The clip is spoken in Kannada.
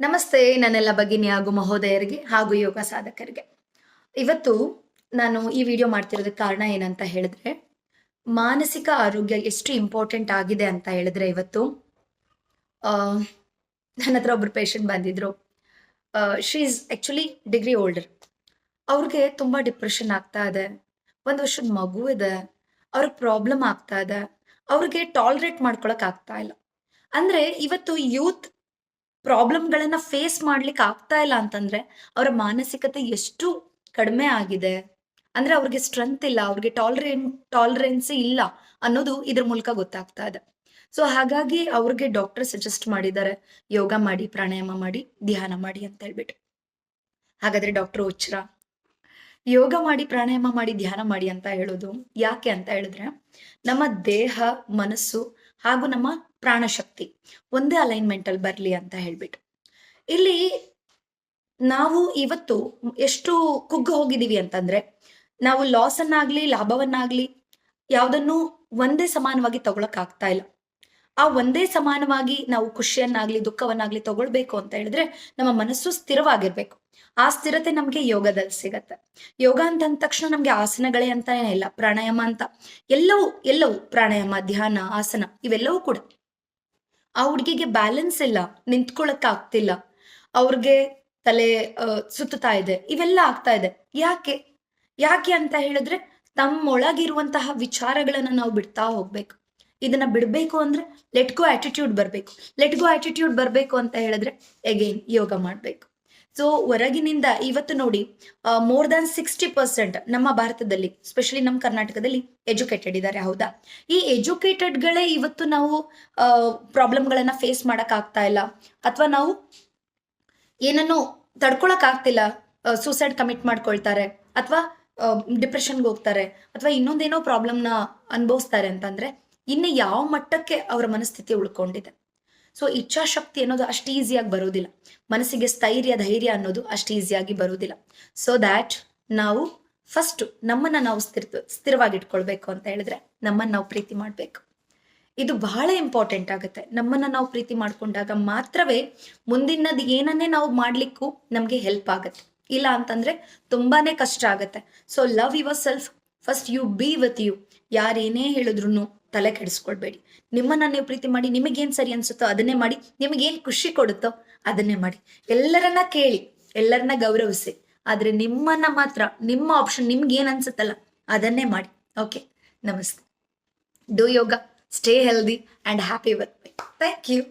ನಮಸ್ತೆ ನನ್ನೆಲ್ಲ ಭಗಿನಿ ಹಾಗೂ ಮಹೋದಯರಿಗೆ ಹಾಗೂ ಯೋಗ ಸಾಧಕರಿಗೆ. ಇವತ್ತು ನಾನು ಈ ವಿಡಿಯೋ ಮಾಡ್ತಿರೋದಕ್ಕೆ ಕಾರಣ ಏನಂತ ಹೇಳಿದ್ರೆ, ಮಾನಸಿಕ ಆರೋಗ್ಯ ಎಷ್ಟು ಇಂಪಾರ್ಟೆಂಟ್ ಆಗಿದೆ ಅಂತ ಹೇಳಿದ್ರೆ ಇವತ್ತು ನನ್ನ ಹತ್ರ ಒಬ್ರು ಪೇಷಂಟ್ ಬಂದಿದ್ರು. She is actually degree older. ಅವ್ರಿಗೆ ತುಂಬಾ ಡಿಪ್ರೆಷನ್ ಆಗ್ತಾ ಇದೆ. 1 ವರ್ಷದ ಮಗು ಇದೆ. ಅವ್ರಿಗೆ ಪ್ರಾಬ್ಲಮ್ ಆಗ್ತಾ ಇದೆ. ಅವ್ರಿಗೆ ಟಾಲರೇಟ್ ಮಾಡ್ಕೊಳಕ್ ಆಗ್ತಾ ಇಲ್ಲ. ಅಂದ್ರೆ ಇವತ್ತು ಯೂತ್ ಪ್ರಾಬ್ಲಮ್ಗಳನ್ನ ಫೇಸ್ ಮಾಡ್ಲಿಕ್ಕೆ ಆಗ್ತಾ ಇಲ್ಲ ಅಂತಂದ್ರೆ ಅವರ ಮಾನಸಿಕತೆ ಎಷ್ಟು ಕಡಿಮೆ ಆಗಿದೆ. ಅಂದ್ರೆ ಅವ್ರಿಗೆ ಸ್ಟ್ರೆಂತ್ ಇಲ್ಲ, ಅವ್ರಿಗೆ ಟಾಲರೆನ್ಸಿ ಇಲ್ಲ ಅನ್ನೋದು ಇದ್ರ ಮೂಲಕ ಗೊತ್ತಾಗ್ತಾ ಇದೆ. ಸೊ ಹಾಗಾಗಿ ಅವ್ರಿಗೆ ಡಾಕ್ಟರ್ ಸಜೆಸ್ಟ್ ಮಾಡಿದ್ದಾರೆ, ಯೋಗ ಮಾಡಿ, ಪ್ರಾಣಾಯಾಮ ಮಾಡಿ, ಧ್ಯಾನ ಮಾಡಿ ಅಂತ ಹೇಳ್ಬಿಟ್ಟು. ಹಾಗಾದ್ರೆ ಡಾಕ್ಟರ್ ಹುಚ್ಚರ? ಯೋಗ ಮಾಡಿ, ಪ್ರಾಣಾಯಾಮ ಮಾಡಿ, ಧ್ಯಾನ ಮಾಡಿ ಅಂತ ಹೇಳೋದು ಯಾಕೆ ಅಂತ ಹೇಳಿದ್ರೆ, ನಮ್ಮ ದೇಹ, ಮನಸ್ಸು ಹಾಗೂ ನಮ್ಮ ಪ್ರಾಣಶಕ್ತಿ ಒಂದೇ ಅಲೈನ್ಮೆಂಟ್ ಅಲ್ಲಿ ಬರ್ಲಿ ಅಂತ ಹೇಳ್ಬಿಟ್ಟು. ಇಲ್ಲಿ ನಾವು ಇವತ್ತು ಎಷ್ಟು ಕುಗ್ಗು ಹೋಗಿದೀವಿ ಅಂತಂದ್ರೆ, ನಾವು ಲಾಸ್ ಅನ್ನಾಗ್ಲಿ ಲಾಭವನ್ನಾಗ್ಲಿ ಯಾವ್ದನ್ನು ಒಂದೇ ಸಮಾನವಾಗಿ ತಗೊಳಕ್ ಆಗ್ತಾ ಇಲ್ಲ. ಆ ಒಂದೇ ಸಮಾನವಾಗಿ ನಾವು ಖುಷಿಯನ್ನಾಗ್ಲಿ ದುಃಖವನ್ನಾಗ್ಲಿ ತಗೊಳ್ಬೇಕು ಅಂತ ಹೇಳಿದ್ರೆ ನಮ್ಮ ಮನಸ್ಸು ಸ್ಥಿರವಾಗಿರ್ಬೇಕು. ಆ ಸ್ಥಿರತೆ ನಮ್ಗೆ ಯೋಗದಲ್ಲಿ ಸಿಗತ್ತೆ. ಯೋಗ ಅಂತ ಅಂದ ತಕ್ಷಣ ನಮ್ಗೆ ಆಸನಗಳೇ ಅಂತಾನೆ ಇಲ್ಲ, ಪ್ರಾಣಾಯಾಮ ಅಂತ ಎಲ್ಲವೂ ಪ್ರಾಣಾಯಾಮ, ಧ್ಯಾನ, ಆಸನ ಇವೆಲ್ಲವೂ ಕೂಡ. ಆ ಹುಡ್ಗಿಗೆ ಬ್ಯಾಲೆನ್ಸ್ ಇಲ್ಲ, ನಿಂತ್ಕೊಳಕ್ ಆಗ್ತಿಲ್ಲ, ಅವ್ರಿಗೆ ತಲೆ ಸುತ್ತಾ ಇದೆ, ಇವೆಲ್ಲ ಆಗ್ತಾ ಇದೆ. ಯಾಕೆ ಯಾಕೆ ಅಂತ ಹೇಳಿದ್ರೆ, ತಮ್ಮೊಳಗಿರುವಂತಹ ವಿಚಾರಗಳನ್ನ ನಾವು ಬಿಡ್ತಾ ಹೋಗ್ಬೇಕು. ಇದನ್ನ ಬಿಡ್ಬೇಕು ಅಂದ್ರೆ ಲೆಟ್ ಗೋ ಆಟಿಟ್ಯೂಡ್ ಬರ್ಬೇಕು. ಲೆಟ್ ಗೋ ಆಟಿಟ್ಯೂಡ್ ಬರ್ಬೇಕು ಅಂತ ಹೇಳಿದ್ರೆ ಅಗೈನ್ ಯೋಗ ಮಾಡ್ಬೇಕು. ಸೊ ಹೊರಗಿನಿಂದ ಇವತ್ತು ನೋಡಿ, ಮೋರ್ ದನ್ 60% ನಮ್ಮ ಭಾರತದಲ್ಲಿ, ಸ್ಪೆಷಲಿ ನಮ್ಮ ಕರ್ನಾಟಕದಲ್ಲಿ ಎಜುಕೇಟೆಡ್ ಇದ್ದಾರೆ. ಹೌದಾ? ಈ ಎಜುಕೇಟೆಡ್ಗಳೇ ಇವತ್ತು ನಾವು ಪ್ರಾಬ್ಲಮ್ಗಳನ್ನ ಫೇಸ್ ಮಾಡಕ್ ಆಗ್ತಾ ಇಲ್ಲ, ಅಥವಾ ನಾವು ಏನನ್ನು ತಡ್ಕೊಳಕ್ ಆಗ್ತಿಲ್ಲ, ಸೂಸೈಡ್ ಕಮಿಟ್ ಮಾಡ್ಕೊಳ್ತಾರೆ, ಅಥವಾ ಡಿಪ್ರೆಷನ್ಗೆ ಹೋಗ್ತಾರೆ, ಅಥವಾ ಇನ್ನೊಂದೇನೋ ಪ್ರಾಬ್ಲಮ್ನ ಅನುಭವಿಸ್ತಾರೆ ಅಂತಂದ್ರೆ ಇನ್ನು ಯಾವ ಮಟ್ಟಕ್ಕೆ ಅವರ ಮನಸ್ಥಿತಿ ಉಳ್ಕೊಂಡಿದೆ. ಸೊ ಇಚ್ಛಾಶಕ್ತಿ ಅನ್ನೋದು ಅಷ್ಟು ಈಸಿಯಾಗಿ ಬರೋದಿಲ್ಲ. ಮನಸ್ಸಿಗೆ ಸ್ಥೈರ್ಯ, ಧೈರ್ಯ ಅನ್ನೋದು ಅಷ್ಟು ಈಸಿಯಾಗಿ ಬರೋದಿಲ್ಲ. ಸೊ ದ್ಯಾಟ್ ನಾವು ಫಸ್ಟ್ ನಮ್ಮನ್ನ ನಾವು ಸ್ಥಿರವಾಗಿಟ್ಕೊಳ್ಬೇಕು ಅಂತ ಹೇಳಿದ್ರೆ ನಮ್ಮನ್ನ ನಾವು ಪ್ರೀತಿ ಮಾಡ್ಬೇಕು. ಇದು ಬಹಳ ಇಂಪಾರ್ಟೆಂಟ್ ಆಗುತ್ತೆ. ನಮ್ಮನ್ನ ನಾವು ಪ್ರೀತಿ ಮಾಡ್ಕೊಂಡಾಗ ಮಾತ್ರವೇ ಮುಂದಿನದು ಏನನ್ನೇ ನಾವು ಮಾಡ್ಲಿಕ್ಕೂ ನಮ್ಗೆ ಹೆಲ್ಪ್ ಆಗತ್ತೆ. ಇಲ್ಲ ಅಂತಂದ್ರೆ ತುಂಬಾನೇ ಕಷ್ಟ ಆಗತ್ತೆ. So love yourself first. You be with you. ಯಾರೇನೇ ಹೇಳಿದ್ರು ತಲೆ ಕೆಡಿಸ್ಕೊಳ್ಬೇಡಿ. ನಿಮ್ಮನ್ನ ನೀವು ಪ್ರೀತಿ ಮಾಡಿ, ನಿಮಗೇನ್ ಸರಿ ಅನ್ಸುತ್ತೋ ಅದನ್ನೇ ಮಾಡಿ, ನಿಮಗೇನ್ ಖುಷಿ ಕೊಡುತ್ತೋ ಅದನ್ನೇ ಮಾಡಿ. ಎಲ್ಲರನ್ನ ಕೇಳಿ, ಎಲ್ಲರನ್ನ ಗೌರವಿಸಿ, ಆದ್ರೆ ನಿಮ್ಮನ್ನ ಮಾತ್ರ, ನಿಮ್ಮ ಆಪ್ಷನ್ ನಿಮ್ಗೆ ಏನ್ ಅನ್ಸುತ್ತಲ್ಲ ಅದನ್ನೇ ಮಾಡಿ. ಓಕೆ, ನಮಸ್ತೆ. Do yoga, stay healthy and happy with me. Thank you.